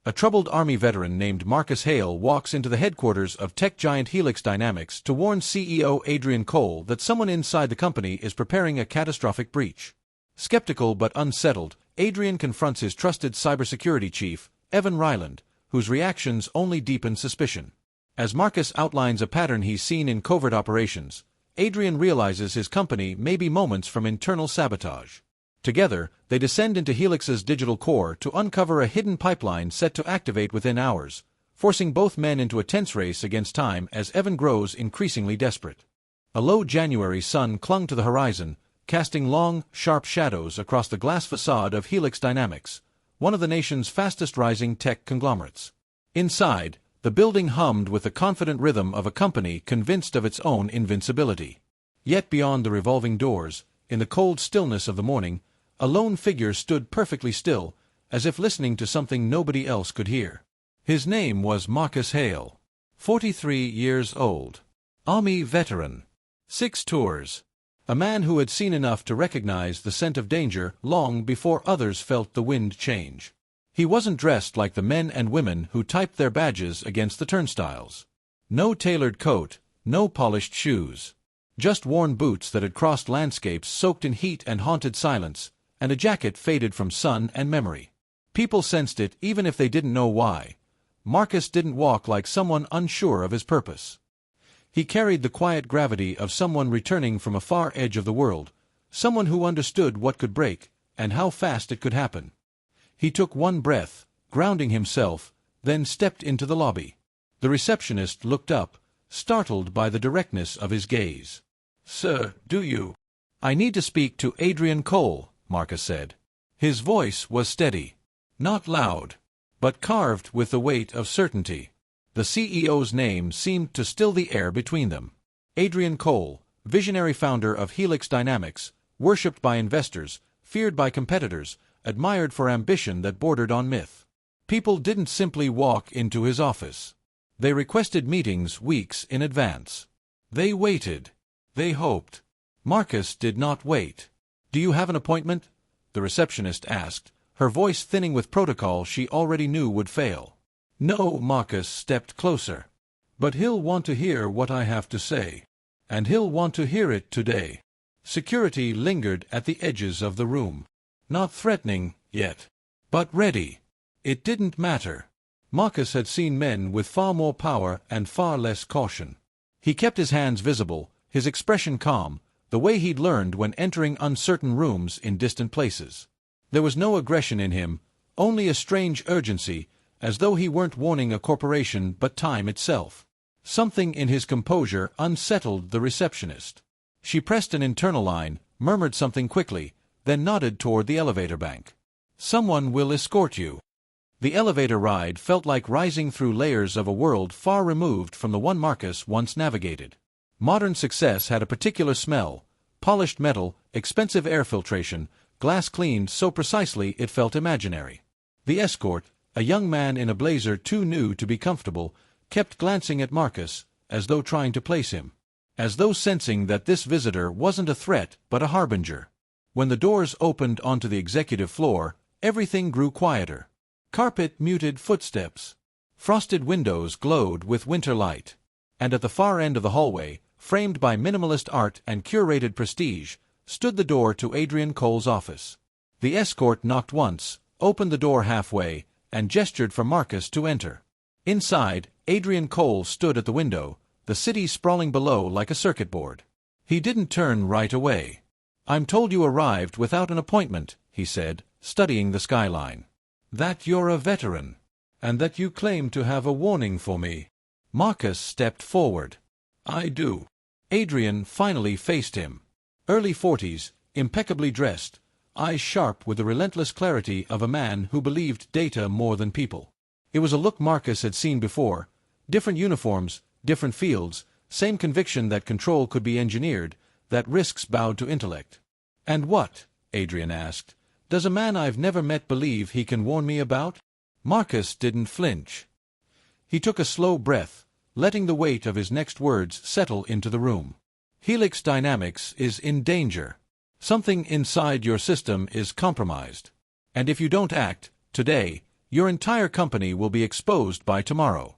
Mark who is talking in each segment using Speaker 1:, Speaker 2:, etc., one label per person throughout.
Speaker 1: A troubled Army veteran named Marcus Hale walks into the headquarters of tech giant Helix Dynamics to warn CEO Adrian Cole that someone inside the company is preparing a catastrophic breach. Skeptical but unsettled, Adrian confronts his trusted cybersecurity chief, Ryland, whose reactions only deepen suspicion. As Marcus outlines a pattern he's seen in covert operations, Adrian realizes his company may be moments from internal sabotage. Together, they descend into Helix's digital core to uncover a hidden pipeline set to activate within hours, forcing both men into a tense race against time as Evan grows increasingly desperate. A low January sun clung to the horizon, casting long, sharp shadows across the glass facade of Helix Dynamics, one of the nation's fastest-rising tech conglomerates. Inside, the building hummed with the confident rhythm of a company convinced of its own invincibility. Yet beyond the revolving doors, in the cold stillness of the morning, a lone figure stood perfectly still, as if listening to something nobody else could hear. His name was Marcus Hale, 43 years old, Army veteran, 6 tours, a man who had seen enough to recognize the scent of danger long before others felt the wind change. He wasn't dressed like the men and women who typed their badges against the turnstiles. No tailored coat, no polished shoes. Just worn boots that had crossed landscapes soaked in heat and haunted silence, and a jacket faded from sun and memory. People sensed it even if they didn't know why. Marcus didn't walk like someone unsure of his purpose. He carried the quiet gravity of someone returning from a far edge of the world, someone who understood what could break, and how fast it could happen. He took one breath, grounding himself, then stepped into the lobby. The receptionist looked up, startled by the directness of his gaze. "Sir, do you?" "I need to speak to Adrian Cole," Marcus said. His voice was steady, not loud, but carved with the weight of certainty. The CEO's name seemed to still the air between them. Adrian Cole, visionary founder of Helix Dynamics, worshipped by investors, feared by competitors, admired for ambition that bordered on myth. People didn't simply walk into his office. They requested meetings weeks in advance. They waited. They hoped. Marcus did not wait. "Do you have an appointment?" the receptionist asked, her voice thinning with protocol she already knew would fail. "No." Marcus stepped closer. "But he'll want to hear what I have to say. And he'll want to hear it today." Security lingered at the edges of the room. Not threatening, yet. But ready. It didn't matter. Marcus had seen men with far more power and far less caution. He kept his hands visible, his expression calm, the way he'd learned when entering uncertain rooms in distant places. There was no aggression in him, only a strange urgency, as though he weren't warning a corporation but time itself. Something in his composure unsettled the receptionist. She pressed an internal line, murmured something quickly, then nodded toward the elevator bank. "Someone will escort you." The elevator ride felt like rising through layers of a world far removed from the one Marcus once navigated. Modern success had a particular smell: polished metal, expensive air filtration, glass cleaned so precisely it felt imaginary. The escort, a young man in a blazer too new to be comfortable, kept glancing at Marcus, as though trying to place him. As though sensing that this visitor wasn't a threat but a harbinger. When the doors opened onto the executive floor, everything grew quieter. Carpet muted footsteps. Frosted windows glowed with winter light. And at the far end of the hallway, framed by minimalist art and curated prestige, stood the door to Adrian Cole's office. The escort knocked once, opened the door halfway, and gestured for Marcus to enter. Inside, Adrian Cole stood at the window, the city sprawling below like a circuit board. He didn't turn right away. "I'm told you arrived without an appointment," he said, studying the skyline. "That you're a veteran, and that you claim to have a warning for me." Marcus stepped forward. "I do." Adrian finally faced him. Early 40s, impeccably dressed, eyes sharp with the relentless clarity of a man who believed data more than people. It was a look Marcus had seen before. Different uniforms, different fields, same conviction that control could be engineered, that risks bowed to intellect. "And what," Adrian asked, "does a man I've never met believe he can warn me about?" Marcus didn't flinch. He took a slow breath, letting the weight of his next words settle into the room. "Helix Dynamics is in danger. Something inside your system is compromised. And if you don't act, today, Your entire company will be exposed by tomorrow."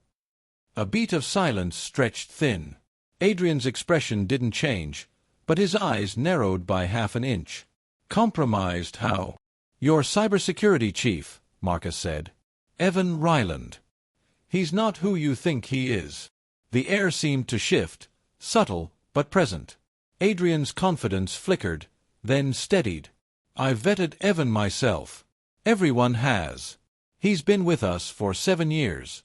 Speaker 1: A beat of silence stretched thin. Adrian's expression didn't change, but his eyes narrowed by half an inch. "Compromised how?" "Your cybersecurity chief," Marcus said. "Evan Ryland. He's not who you think he is." The air seemed to shift, subtle but present. Adrian's confidence flickered, then steadied. "I've vetted Evan myself. Everyone has. He's been with us for 7 years.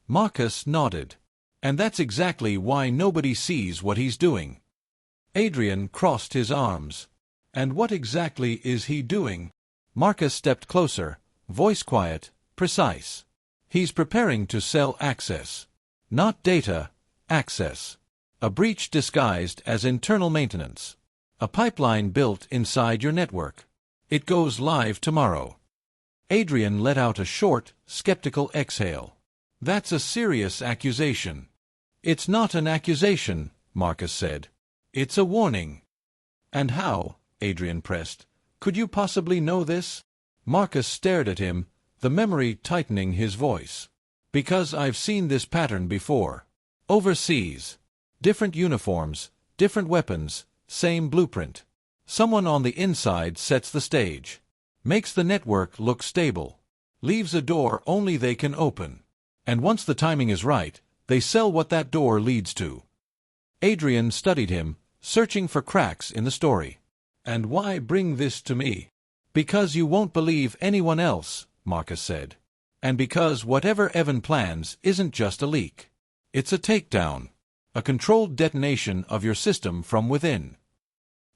Speaker 1: Marcus nodded. "And that's exactly why nobody sees what he's doing." Adrian crossed his arms. "And what exactly is he doing?" Marcus stepped closer, voice quiet, precise. "He's preparing to sell access. Not data, access. A breach disguised as internal maintenance. A pipeline built inside your network. It goes live tomorrow." Adrian let out a short, skeptical exhale. "That's a serious accusation." "It's not an accusation," Marcus said. "It's a warning." "And how," Adrian pressed, "could you possibly know this?" Marcus stared at him, the memory tightening his voice. "Because I've seen this pattern before. Overseas. Different uniforms, different weapons, same blueprint. Someone on the inside sets the stage. Makes the network look stable. Leaves a door only they can open. And once the timing is right, they sell what that door leads to." Adrian studied him, searching for cracks in the story. "And why bring this to me?" "Because you won't believe anyone else," Marcus said. "And because whatever Evan plans isn't just a leak. It's a takedown. A controlled detonation of your system from within."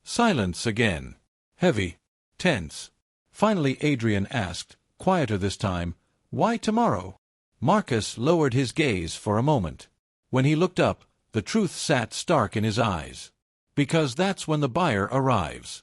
Speaker 1: Silence again. Heavy. Tense. Finally Adrian asked, quieter this time, "Why tomorrow?" Marcus lowered his gaze for a moment. When he looked up, the truth sat stark in his eyes. "Because that's when the buyer arrives."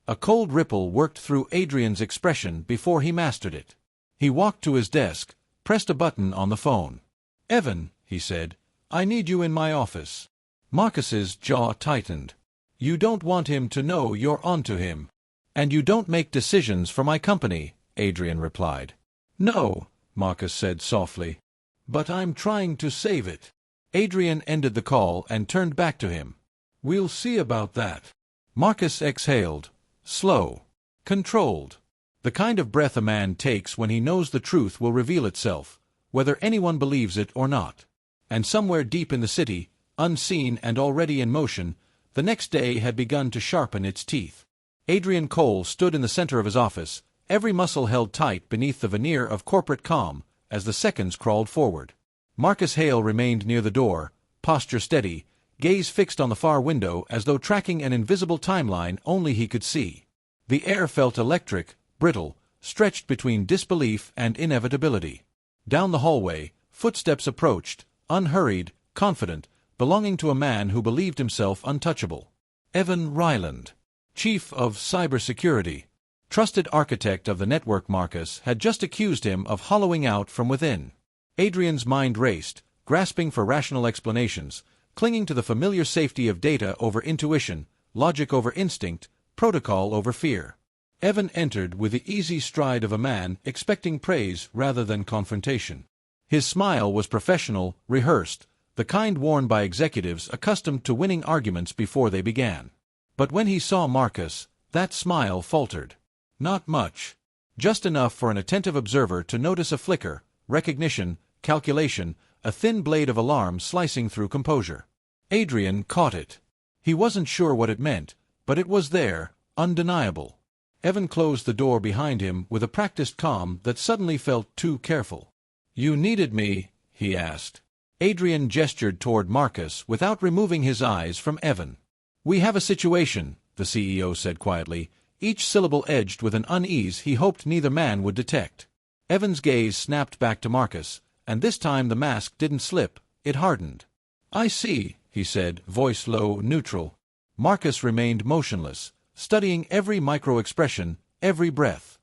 Speaker 1: A cold ripple worked through Adrian's expression before he mastered it. He walked to his desk, pressed a button on the phone. "Evan," he said, "I need you in my office." Marcus's jaw tightened. "You don't want him to know you're onto him." "And you don't make decisions for my company," Adrian replied. "No," Marcus said softly. "But I'm trying to save it." Adrian ended the call and turned back to him. "We'll see about that." Marcus exhaled. Slow. Controlled. The kind of breath a man takes when he knows the truth will reveal itself, whether anyone believes it or not. And somewhere deep in the city, unseen and already in motion, the next day had begun to sharpen its teeth. Adrian Cole stood in the center of his office, every muscle held tight beneath the veneer of corporate calm, as the seconds crawled forward. Marcus Hale remained near the door, posture steady, gaze fixed on the far window as though tracking an invisible timeline only he could see. The air felt electric, brittle, stretched between disbelief and inevitability. Down the hallway, footsteps approached, unhurried, confident, belonging to a man who believed himself untouchable. Evan Ryland, chief of cybersecurity, trusted architect of the network. Marcus had just accused him of hollowing out from within. Adrian's mind raced, grasping for rational explanations, clinging to the familiar safety of data over intuition, logic over instinct, protocol over fear. Evan entered with the easy stride of a man expecting praise rather than confrontation. His smile was professional, rehearsed, the kind worn by executives accustomed to winning arguments before they began. But when he saw Marcus, that smile faltered. Not much. Just enough for an attentive observer to notice a flicker, recognition, calculation, a thin blade of alarm slicing through composure. Adrian caught it. He wasn't sure what it meant, but it was there, undeniable. Evan closed the door behind him with a practiced calm that suddenly felt too careful. "You needed me?" he asked. Adrian gestured toward Marcus without removing his eyes from Evan. "We have a situation," the CEO said quietly, each syllable edged with an unease he hoped neither man would detect. Evan's gaze snapped back to Marcus, and this time the mask didn't slip, it hardened. "I see," he said, voice low, neutral. Marcus remained motionless, studying every micro-expression, every breath.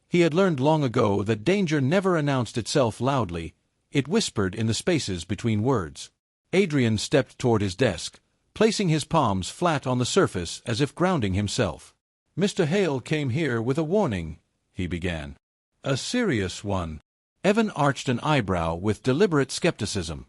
Speaker 1: He had learned long ago that danger never announced itself loudly, it whispered in the spaces between words. Adrian stepped toward his desk, placing his palms flat on the surface as if grounding himself. "Mr. Hale came here with a warning," he began. A serious one. Evan arched an eyebrow with deliberate skepticism.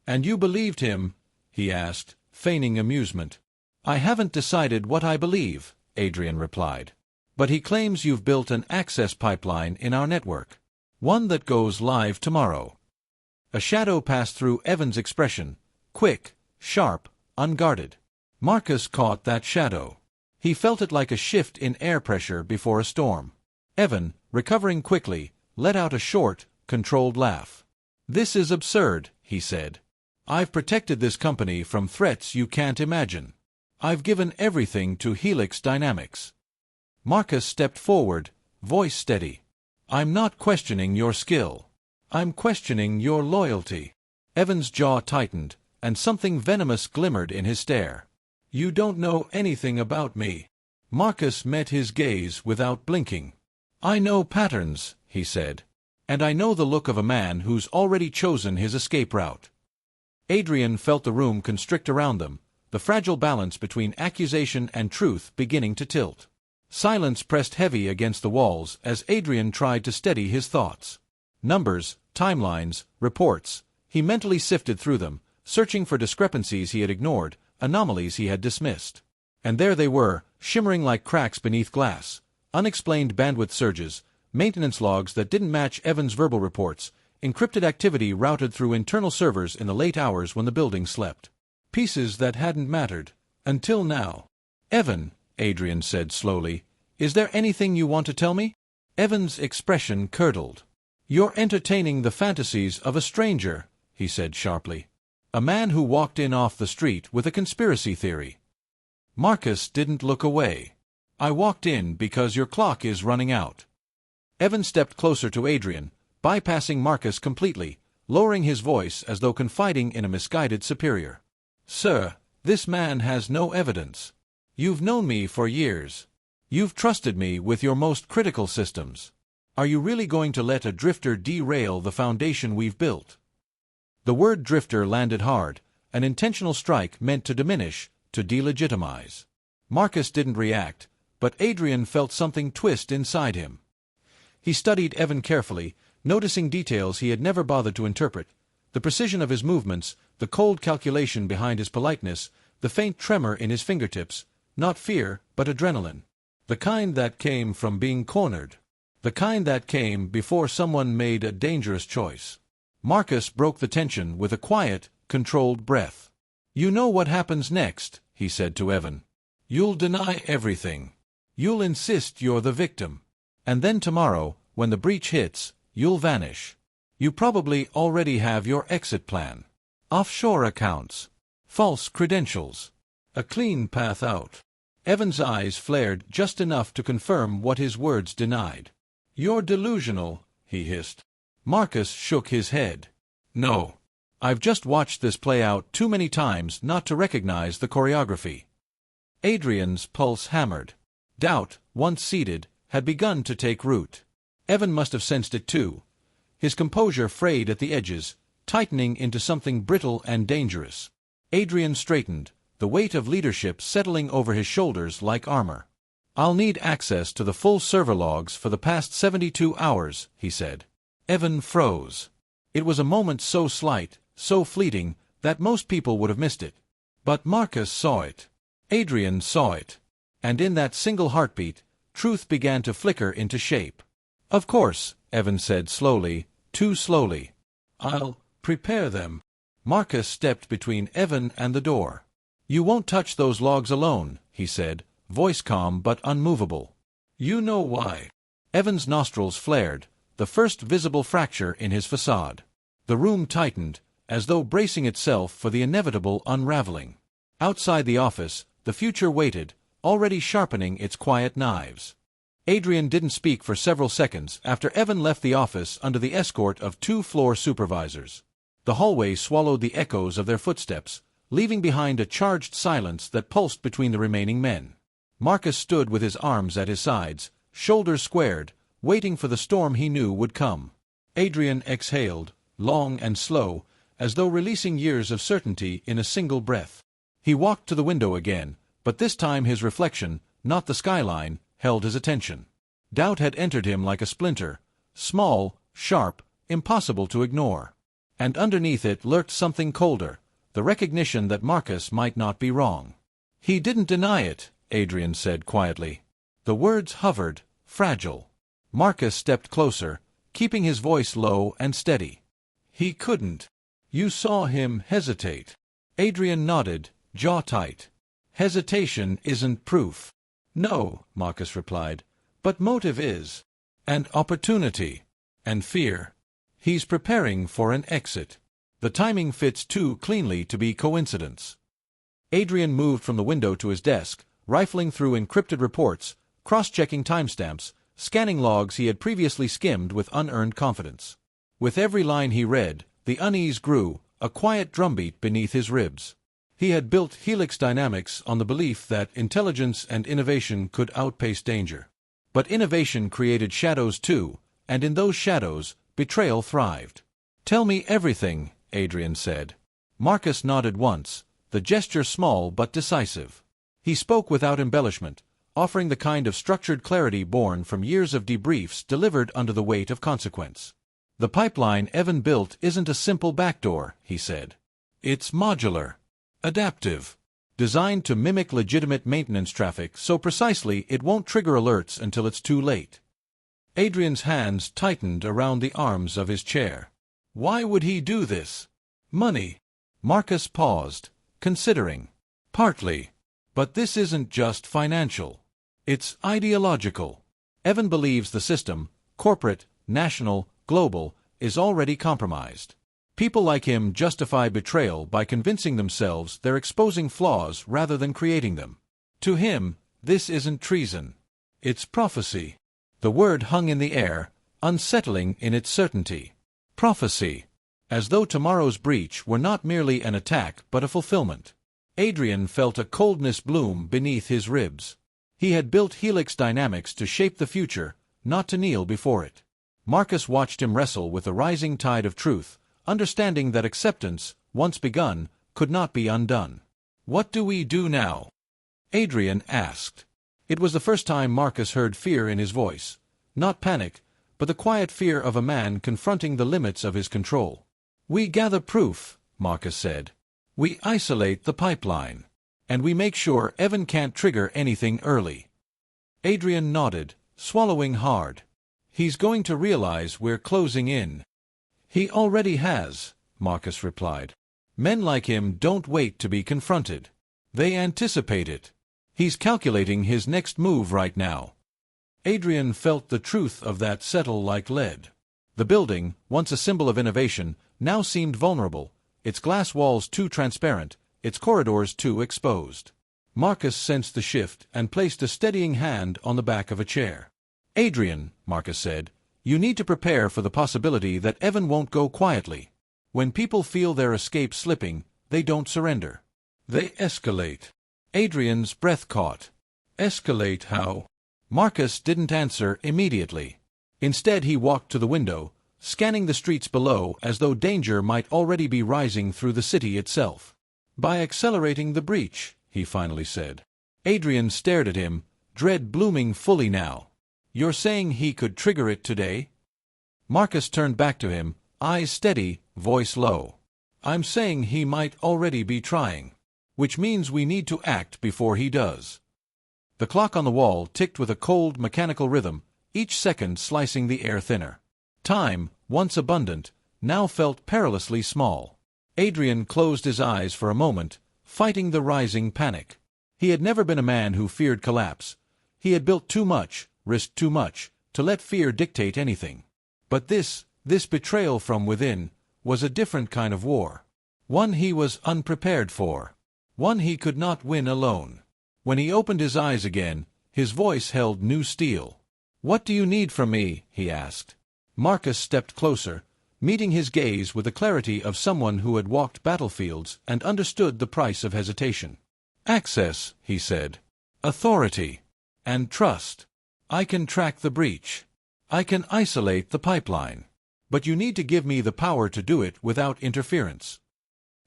Speaker 1: And you believed him? He asked, feigning amusement. I haven't decided what I believe, Adrian replied. But he claims you've built an access pipeline in our network. One that goes live tomorrow. A shadow passed through Evan's expression, quick, sharp, unguarded. Marcus caught that shadow. He felt it like a shift in air pressure before a storm. Evan, recovering quickly, let out a short, controlled laugh. This is absurd, he said. I've protected this company from threats you can't imagine. I've given everything to Helix Dynamics. Marcus stepped forward, voice steady. I'm not questioning your skill. I'm questioning your loyalty. Evan's jaw tightened, and something venomous glimmered in his stare. You don't know anything about me. Marcus met his gaze without blinking. I know patterns, he said. And I know the look of a man who's already chosen his escape route. Adrian felt the room constrict around them, the fragile balance between accusation and truth beginning to tilt. Silence pressed heavy against the walls as Adrian tried to steady his thoughts. Numbers, timelines, reports. He mentally sifted through them, searching for discrepancies he had ignored, anomalies he had dismissed. And there they were, shimmering like cracks beneath glass. Unexplained bandwidth surges, maintenance logs that didn't match Evan's verbal reports, encrypted activity routed through internal servers in the late hours when the building slept. Pieces that hadn't mattered, until now. Evan, Adrian said slowly, is there anything you want to tell me? Evan's expression curdled. You're entertaining the fantasies of a stranger, he said sharply. A man who walked in off the street with a conspiracy theory. Marcus didn't look away. I walked in because your clock is running out. Evan stepped closer to Adrian, bypassing Marcus completely, lowering his voice as though confiding in a misguided superior. Sir, this man has no evidence. You've known me for years. You've trusted me with your most critical systems. Are you really going to let a drifter derail the foundation we've built? The word drifter landed hard, an intentional strike meant to diminish, to delegitimize. Marcus didn't react, but Adrian felt something twist inside him. He studied Evan carefully, noticing details he had never bothered to interpret, the precision of his movements, the cold calculation behind his politeness, the faint tremor in his fingertips, not fear, but adrenaline. The kind that came from being cornered. The kind that came before someone made a dangerous choice. Marcus broke the tension with a quiet, controlled breath. You know what happens next, he said to Evan. You'll deny everything. You'll insist you're the victim. And then tomorrow, when the breach hits, you'll vanish. You probably already have your exit plan. Offshore accounts. False credentials. A clean path out. Evan's eyes flared just enough to confirm what his words denied. You're delusional, he hissed. Marcus shook his head. No. I've just watched this play out too many times not to recognize the choreography. Adrian's pulse hammered. Doubt, once seated, had begun to take root. Evan must have sensed it too. His composure frayed at the edges, tightening into something brittle and dangerous. Adrian straightened, the weight of leadership settling over his shoulders like armor. I'll need access to the full server logs for the past 72 hours, he said. Evan froze. It was a moment so slight, so fleeting, that most people would have missed it. But Marcus saw it. Adrian saw it. And in that single heartbeat, truth began to flicker into shape. Of course, Evan said slowly, too slowly. I'll prepare them. Marcus stepped between Evan and the door. You won't touch those logs alone, he said, voice calm but unmovable. You know why. Evan's nostrils flared, the first visible fracture in his facade. The room tightened, as though bracing itself for the inevitable unraveling. Outside the office, the future waited, already sharpening its quiet knives. Adrian didn't speak for several seconds after Evan left the office under the escort of 2 floor supervisors. The hallway swallowed the echoes of their footsteps, leaving behind a charged silence that pulsed between the remaining men. Marcus stood with his arms at his sides, shoulders squared, waiting for the storm he knew would come. Adrian exhaled, long and slow, as though releasing years of certainty in a single breath. He walked to the window again, but this time his reflection, not the skyline, held his attention. Doubt had entered him like a splinter, Small, sharp, impossible to ignore. And underneath it lurked something colder, the recognition that Marcus might not be wrong. He didn't deny it, Adrian said quietly. The words hovered, fragile. Marcus stepped closer, keeping his voice low and steady. He couldn't. You saw him hesitate. Adrian nodded, jaw tight. Hesitation isn't proof. No, Marcus replied, but motive is. And opportunity. And fear. He's preparing for an exit. The timing fits too cleanly to be coincidence. Adrian moved from the window to his desk, rifling through encrypted reports, cross-checking timestamps, scanning logs he had previously skimmed with unearned confidence. With every line he read, the unease grew, a quiet drumbeat beneath his ribs. He had built Helix Dynamics on the belief that intelligence and innovation could outpace danger. But innovation created shadows too, and in those shadows, betrayal thrived. Tell me everything, Adrian said. Marcus nodded once, the gesture small but decisive. He spoke without embellishment, offering the kind of structured clarity born from years of debriefs delivered under the weight of consequence. The pipeline Evan built isn't a simple backdoor, he said. It's modular, adaptive, designed to mimic legitimate maintenance traffic so precisely it won't trigger alerts until it's too late. Adrian's hands tightened around the arms of his chair. Why would he do this? Money. Marcus paused, considering. Partly. But this isn't just financial. It's ideological. Evan believes the system, corporate, national, global, is already compromised. People like him justify betrayal by convincing themselves they're exposing flaws rather than creating them. To him, this isn't treason. It's prophecy. The word hung in the air, unsettling in its certainty. Prophecy. As though tomorrow's breach were not merely an attack but a fulfillment. Adrian felt a coldness bloom beneath his ribs. He had built Helix Dynamics to shape the future, not to kneel before it. Marcus watched him wrestle with the rising tide of truth, understanding that acceptance, once begun, could not be undone. What do we do now? Adrian asked. It was the first time Marcus heard fear in his voice. Not panic, but the quiet fear of a man confronting the limits of his control. We gather proof, Marcus said. We isolate the pipeline. And we make sure Evan can't trigger anything early. Adrian nodded, swallowing hard. He's going to realize we're closing in. He already has, Marcus replied. Men like him don't wait to be confronted. They anticipate it. He's calculating his next move right now. Adrian felt the truth of that settle like lead. The building, once a symbol of innovation, now seemed vulnerable, its glass walls too transparent, its corridors too exposed. Marcus sensed the shift and placed a steadying hand on the back of a chair. Adrian, Marcus said, you need to prepare for the possibility that Evan won't go quietly. When people feel their escape slipping, they don't surrender. They escalate. Adrian's breath caught. Escalate how? Marcus didn't answer immediately. Instead he walked to the window, scanning the streets below as though danger might already be rising through the city itself. By accelerating the breach, he finally said. Adrian stared at him, dread blooming fully now. You're saying he could trigger it today? Marcus turned back to him, eyes steady, voice low. I'm saying he might already be trying. Which means we need to act before he does. The clock on the wall ticked with a cold, mechanical rhythm, each second slicing the air thinner. Time, once abundant, now felt perilously small. Adrian closed his eyes for a moment, fighting the rising panic. He had never been a man who feared collapse. He had built too much, risked too much, to let fear dictate anything. But this betrayal from within, was a different kind of war. One he was unprepared for. One he could not win alone. When he opened his eyes again, his voice held new steel. What do you need from me? He asked. Marcus stepped closer, meeting his gaze with the clarity of someone who had walked battlefields and understood the price of hesitation. Access, he said. Authority. And trust. I can track the breach. I can isolate the pipeline. But you need to give me the power to do it without interference.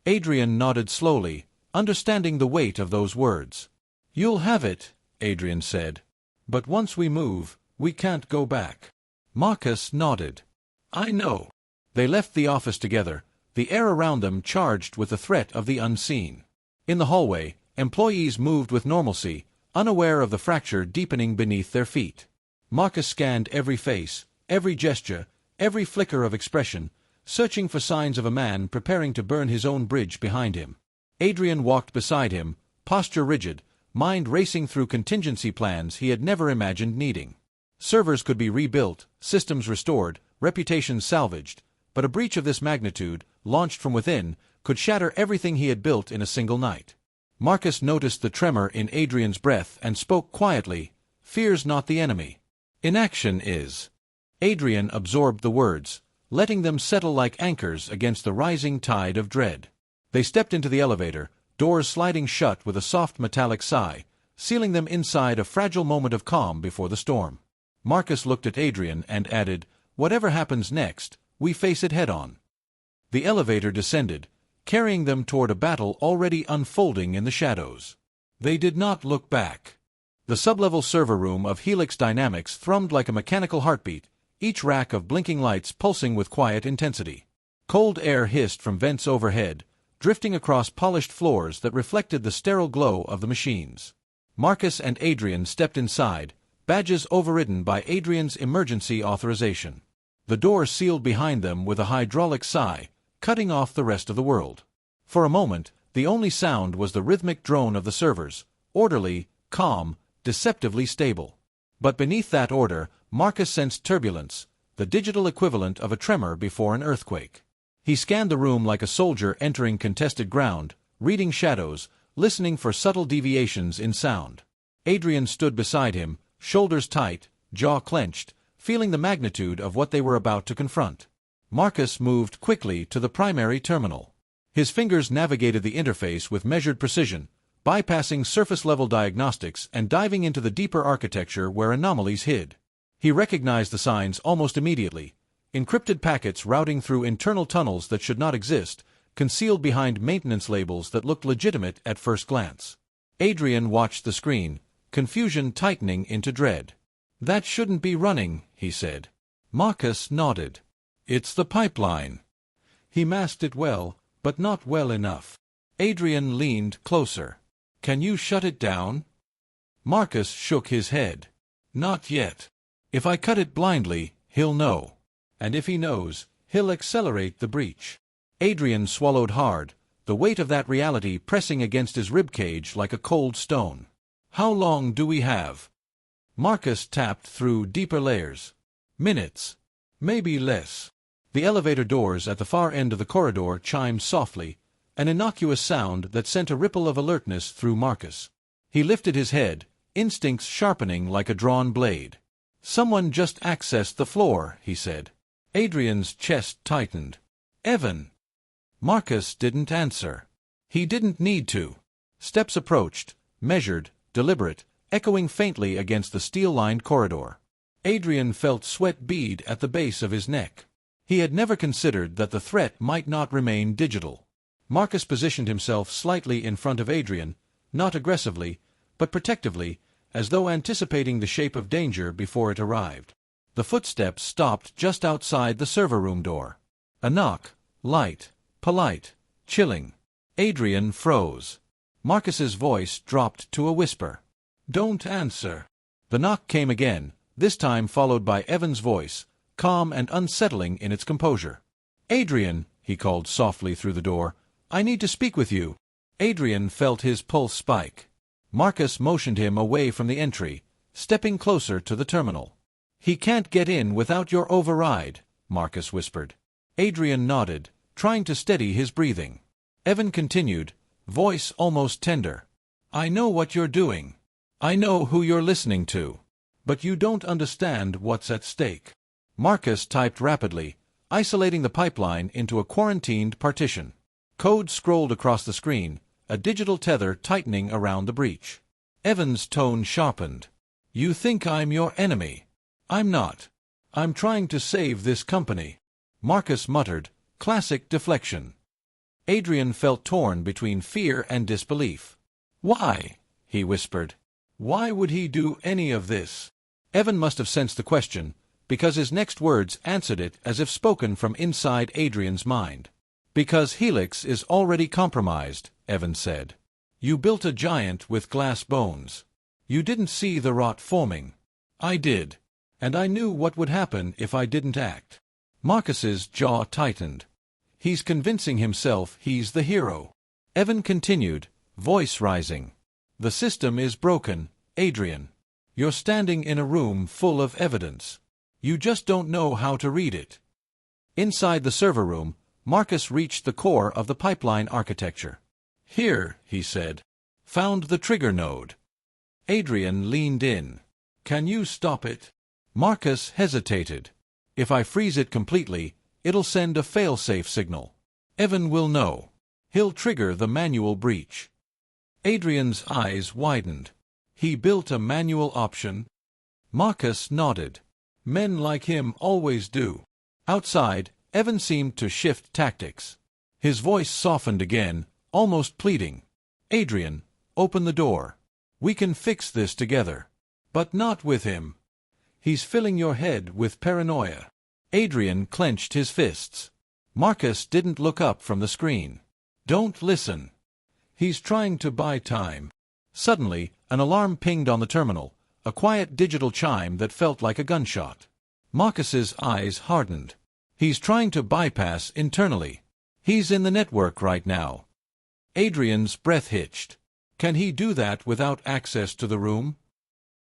Speaker 1: Adrian nodded slowly, understanding the weight of those words. You'll have it, Adrian said. But once we move, we can't go back. Marcus nodded. I know. They left the office together, the air around them charged with the threat of the unseen. In the hallway, employees moved with normalcy, unaware of the fracture deepening beneath their feet. Marcus scanned every face, every gesture, every flicker of expression, searching for signs of a man preparing to burn his own bridge behind him. Adrian walked beside him, posture rigid, mind racing through contingency plans he had never imagined needing. Servers could be rebuilt, systems restored, reputations salvaged, but a breach of this magnitude, launched from within, could shatter everything he had built in a single night. Marcus noticed the tremor in Adrian's breath and spoke quietly, "Fear's not the enemy. Inaction is." Adrian absorbed the words, letting them settle like anchors against the rising tide of dread. They stepped into the elevator, doors sliding shut with a soft metallic sigh, sealing them inside a fragile moment of calm before the storm. Marcus looked at Adrian and added, "Whatever happens next, we face it head-on." The elevator descended, carrying them toward a battle already unfolding in the shadows. They did not look back. The sublevel server room of Helix Dynamics thrummed like a mechanical heartbeat, each rack of blinking lights pulsing with quiet intensity. Cold air hissed from vents overhead, drifting across polished floors that reflected the sterile glow of the machines. Marcus and Adrian stepped inside, badges overridden by Adrian's emergency authorization. The door sealed behind them with a hydraulic sigh, cutting off the rest of the world. For a moment, the only sound was the rhythmic drone of the servers, orderly, calm, deceptively stable. But beneath that order, Marcus sensed turbulence, the digital equivalent of a tremor before an earthquake. He scanned the room like a soldier entering contested ground, reading shadows, listening for subtle deviations in sound. Adrian stood beside him, shoulders tight, jaw clenched, feeling the magnitude of what they were about to confront. Marcus moved quickly to the primary terminal. His fingers navigated the interface with measured precision, bypassing surface-level diagnostics and diving into the deeper architecture where anomalies hid. He recognized the signs almost immediately, encrypted packets routing through internal tunnels that should not exist, concealed behind maintenance labels that looked legitimate at first glance. Adrian watched the screen, confusion tightening into dread. "That shouldn't be running," he said. Marcus nodded. "It's the pipeline." He masked it well, but not well enough. Adrian leaned closer. "Can you shut it down?" Marcus shook his head. "Not yet. If I cut it blindly, he'll know. And if he knows, he'll accelerate the breach." Adrian swallowed hard, the weight of that reality pressing against his ribcage like a cold stone. "How long do we have?" Marcus tapped through deeper layers. "Minutes. Maybe less." The elevator doors at the far end of the corridor chimed softly, an innocuous sound that sent a ripple of alertness through Marcus. He lifted his head, instincts sharpening like a drawn blade. "Someone just accessed the floor," he said. Adrian's chest tightened. "Evan." Marcus didn't answer. He didn't need to. Steps approached, measured, deliberate, echoing faintly against the steel-lined corridor. Adrian felt sweat bead at the base of his neck. He had never considered that the threat might not remain digital. Marcus positioned himself slightly in front of Adrian, not aggressively, but protectively, as though anticipating the shape of danger before it arrived. The footsteps stopped just outside the server room door. A knock, light, polite, chilling. Adrian froze. Marcus's voice dropped to a whisper. "Don't answer." The knock came again, this time followed by Evan's voice, calm and unsettling in its composure. "Adrian," he called softly through the door, "I need to speak with you." Adrian felt his pulse spike. Marcus motioned him away from the entry, stepping closer to the terminal. "He can't get in without your override," Marcus whispered. Adrian nodded, trying to steady his breathing. Evan continued, voice almost tender. "I know what you're doing. I know who you're listening to. But you don't understand what's at stake." Marcus typed rapidly, isolating the pipeline into a quarantined partition. Code scrolled across the screen, a digital tether tightening around the breach. Evan's tone sharpened. "You think I'm your enemy. I'm not. I'm trying to save this company." Marcus muttered, classic deflection. Adrian felt torn between fear and disbelief. "Why?" he whispered. "Why would he do any of this?" Evan must have sensed the question, because his next words answered it as if spoken from inside Adrian's mind. "Because Helix is already compromised," Evan said. "You built a giant with glass bones. You didn't see the rot forming. I did. And I knew what would happen if I didn't act." Marcus's jaw tightened. He's convincing himself he's the hero. Evan continued, voice rising. "The system is broken, Adrian. You're standing in a room full of evidence. You just don't know how to read it." Inside the server room, Marcus reached the core of the pipeline architecture. "Here," he said. "Found the trigger node." Adrian leaned in. "Can you stop it?" Marcus hesitated. "If I freeze it completely, it'll send a fail-safe signal. Evan will know. He'll trigger the manual breach." Adrian's eyes widened. "He built a manual option?" Marcus nodded. "Men like him always do." Outside, Evan seemed to shift tactics. His voice softened again, almost pleading. "Adrian, open the door. We can fix this together. But not with him. He's filling your head with paranoia." Adrian clenched his fists. Marcus didn't look up from the screen. "Don't listen. He's trying to buy time." Suddenly, an alarm pinged on the terminal, a quiet digital chime that felt like a gunshot. Marcus's eyes hardened. "He's trying to bypass internally. He's in the network right now." Adrian's breath hitched. "Can he do that without access to the room?"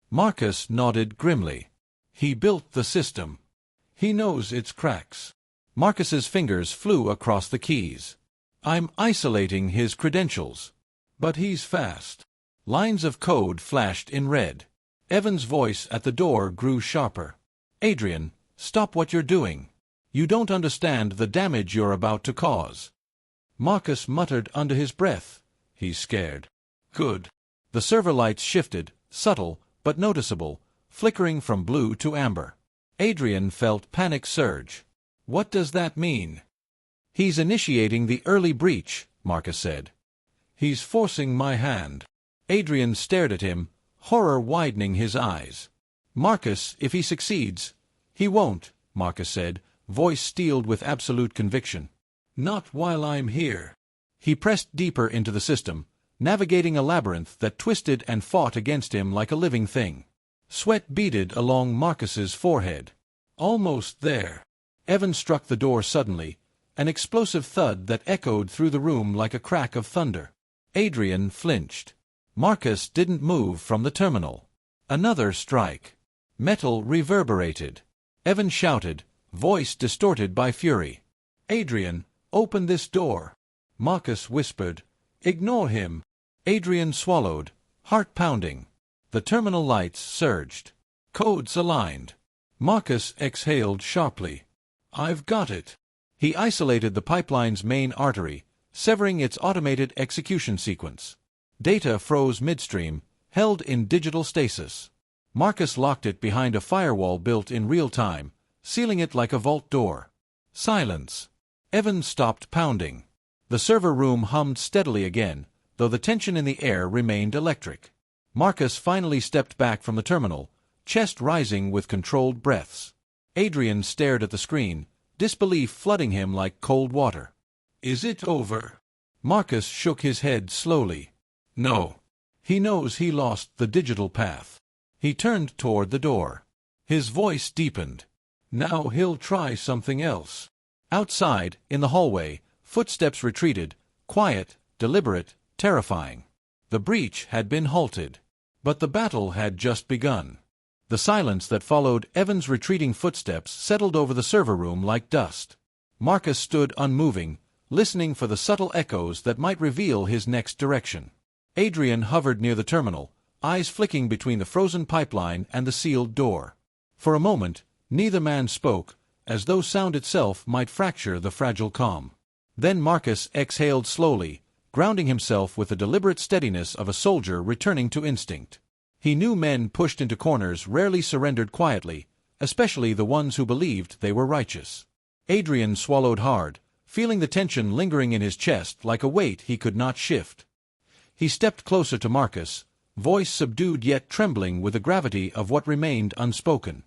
Speaker 1: Marcus nodded grimly. "He built the system. He knows its cracks." Marcus's fingers flew across the keys. "I'm isolating his credentials. But he's fast." Lines of code flashed in red. Evan's voice at the door grew sharper. "Adrian, stop what you're doing. You don't understand the damage you're about to cause." Marcus muttered under his breath. "He's scared." "Good." The server lights shifted, subtle but noticeable, flickering from blue to amber. Adrian felt panic surge. "What does that mean?" "He's initiating the early breach," Marcus said. "He's forcing my hand." Adrian stared at him, horror widening his eyes. "Marcus, if he succeeds—" "He won't," Marcus said, voice steeled with absolute conviction. "Not while I'm here." He pressed deeper into the system, navigating a labyrinth that twisted and fought against him like a living thing. Sweat beaded along Marcus's forehead. "Almost there." Evan struck the door suddenly, an explosive thud that echoed through the room like a crack of thunder. Adrian flinched. Marcus didn't move from the terminal. Another strike. Metal reverberated. Evan shouted, voice distorted by fury. "Adrian, open this door." Marcus whispered, "Ignore him." Adrian swallowed, heart pounding. The terminal lights surged. Codes aligned. Marcus exhaled sharply. "I've got it." He isolated the pipeline's main artery, severing its automated execution sequence. Data froze midstream, held in digital stasis. Marcus locked it behind a firewall built in real time, sealing it like a vault door. Silence. Evan stopped pounding. The server room hummed steadily again, though the tension in the air remained electric. Marcus finally stepped back from the terminal, chest rising with controlled breaths. Adrian stared at the screen, disbelief flooding him like cold water. "Is it over?" Marcus shook his head slowly. "No." He knows he lost the digital path. He turned toward the door. His voice deepened. "Now he'll try something else." Outside, in the hallway, footsteps retreated, quiet, deliberate, terrifying. The breach had been halted. But the battle had just begun. The silence that followed Evan's retreating footsteps settled over the server room like dust. Marcus stood unmoving, listening for the subtle echoes that might reveal his next direction. Adrian hovered near the terminal, eyes flicking between the frozen pipeline and the sealed door. For a moment, neither man spoke, as though sound itself might fracture the fragile calm. Then Marcus exhaled slowly, grounding himself with the deliberate steadiness of a soldier returning to instinct. He knew men pushed into corners rarely surrendered quietly, especially the ones who believed they were righteous. Adrian swallowed hard, feeling the tension lingering in his chest like a weight he could not shift. He stepped closer to Marcus, voice subdued yet trembling with the gravity of what remained unspoken.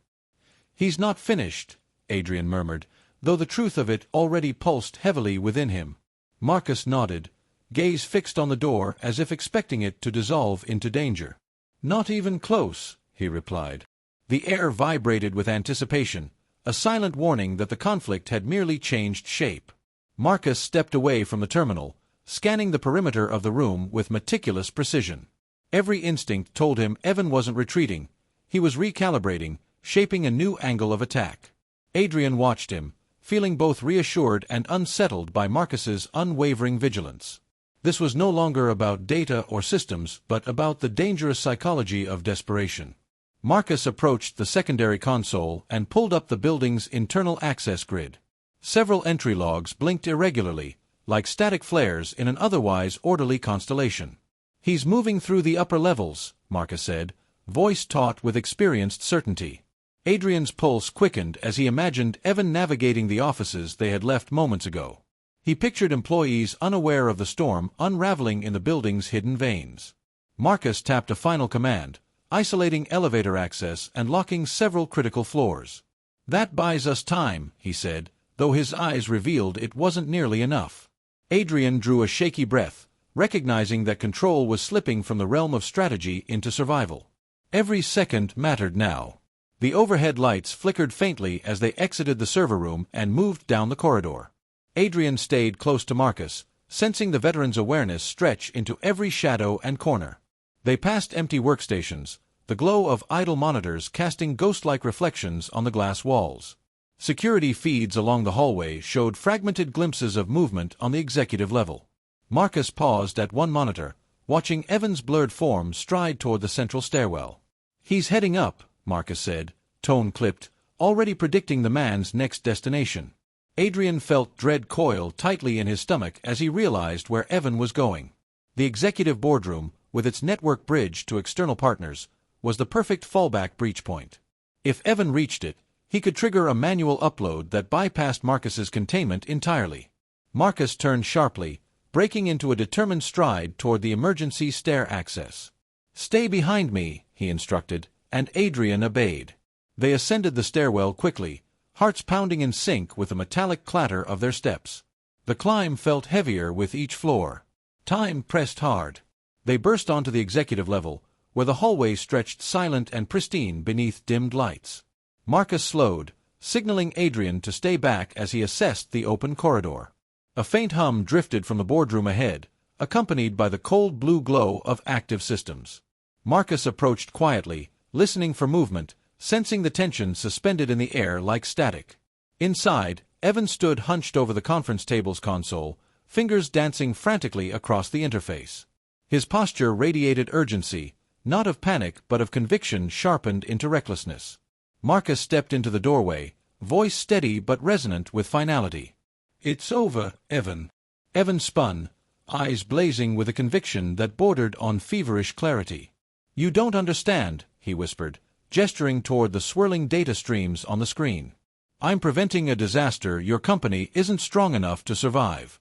Speaker 1: "He's not finished," Adrian murmured, though the truth of it already pulsed heavily within him. Marcus nodded, gaze fixed on the door as if expecting it to dissolve into danger. "Not even close," he replied. The air vibrated with anticipation, a silent warning that the conflict had merely changed shape. Marcus stepped away from the terminal, scanning the perimeter of the room with meticulous precision. Every instinct told him Evan wasn't retreating. He was recalibrating, shaping a new angle of attack. Adrian watched him, feeling both reassured and unsettled by Marcus's unwavering vigilance. This was no longer about data or systems, but about the dangerous psychology of desperation. Marcus approached the secondary console and pulled up the building's internal access grid. Several entry logs blinked irregularly, like static flares in an otherwise orderly constellation. "He's moving through the upper levels," Marcus said, voice taut with experienced certainty. Adrian's pulse quickened as he imagined Evan navigating the offices they had left moments ago. He pictured employees unaware of the storm unraveling in the building's hidden veins. Marcus tapped a final command, isolating elevator access and locking several critical floors. "That buys us time," he said, though his eyes revealed it wasn't nearly enough. Adrian drew a shaky breath, recognizing that control was slipping from the realm of strategy into survival. Every second mattered now. The overhead lights flickered faintly as they exited the server room and moved down the corridor. Adrian stayed close to Marcus, sensing the veteran's awareness stretch into every shadow and corner. They passed empty workstations, the glow of idle monitors casting ghost-like reflections on the glass walls. Security feeds along the hallway showed fragmented glimpses of movement on the executive level. Marcus paused at one monitor, watching Evan's blurred form stride toward the central stairwell. "He's heading up," Marcus said, tone clipped, already predicting the man's next destination. Adrian felt dread coil tightly in his stomach as he realized where Evan was going. The executive boardroom, with its network bridge to external partners, was the perfect fallback breach point. If Evan reached it, he could trigger a manual upload that bypassed Marcus's containment entirely. Marcus turned sharply, breaking into a determined stride toward the emergency stair access. "Stay behind me," he instructed, and Adrian obeyed. They ascended the stairwell quickly, hearts pounding in sync with the metallic clatter of their steps. The climb felt heavier with each floor. Time pressed hard. They burst onto the executive level, where the hallway stretched silent and pristine beneath dimmed lights. Marcus slowed, signaling Adrian to stay back as he assessed the open corridor. A faint hum drifted from the boardroom ahead, accompanied by the cold blue glow of active systems. Marcus approached quietly, listening for movement, sensing the tension suspended in the air like static. Inside, Evan stood hunched over the conference table's console, fingers dancing frantically across the interface. His posture radiated urgency, not of panic but of conviction sharpened into recklessness. Marcus stepped into the doorway, voice steady but resonant with finality. "It's over, Evan." Evan spun, eyes blazing with a conviction that bordered on feverish clarity. "You don't understand," he whispered, gesturing toward the swirling data streams on the screen. "I'm preventing a disaster your company isn't strong enough to survive."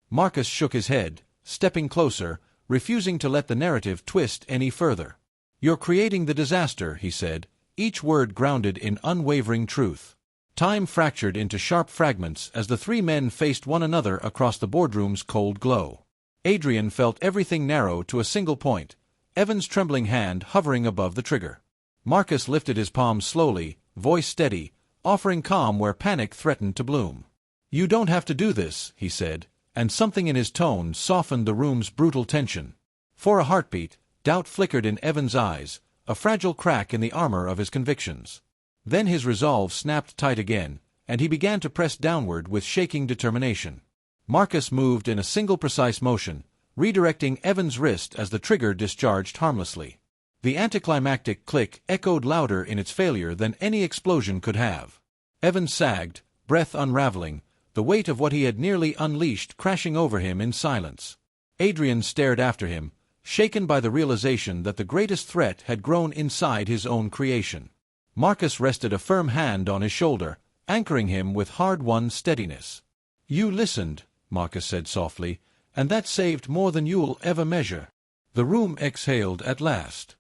Speaker 1: Marcus shook his head, stepping closer, refusing to let the narrative twist any further. "You're creating the disaster," he said, each word grounded in unwavering truth. Time fractured into sharp fragments as the three men faced one another across the boardroom's cold glow. Adrian felt everything narrow to a single point, Evan's trembling hand hovering above the trigger. Marcus lifted his palm slowly, voice steady, offering calm where panic threatened to bloom. "You don't have to do this," he said, and something in his tone softened the room's brutal tension. For a heartbeat, doubt flickered in Evan's eyes, a fragile crack in the armor of his convictions. Then his resolve snapped tight again, and he began to press downward with shaking determination. Marcus moved in a single precise motion, redirecting Evan's wrist as the trigger discharged harmlessly. The anticlimactic click echoed louder in its failure than any explosion could have. Evan sagged, breath unraveling, the weight of what he had nearly unleashed crashing over him in silence. Adrian stared after him, shaken by the realization that the greatest threat had grown inside his own creation. Marcus rested a firm hand on his shoulder, anchoring him with hard-won steadiness. "You listened," Marcus said softly, "and that saved more than you'll ever measure." The room exhaled at last.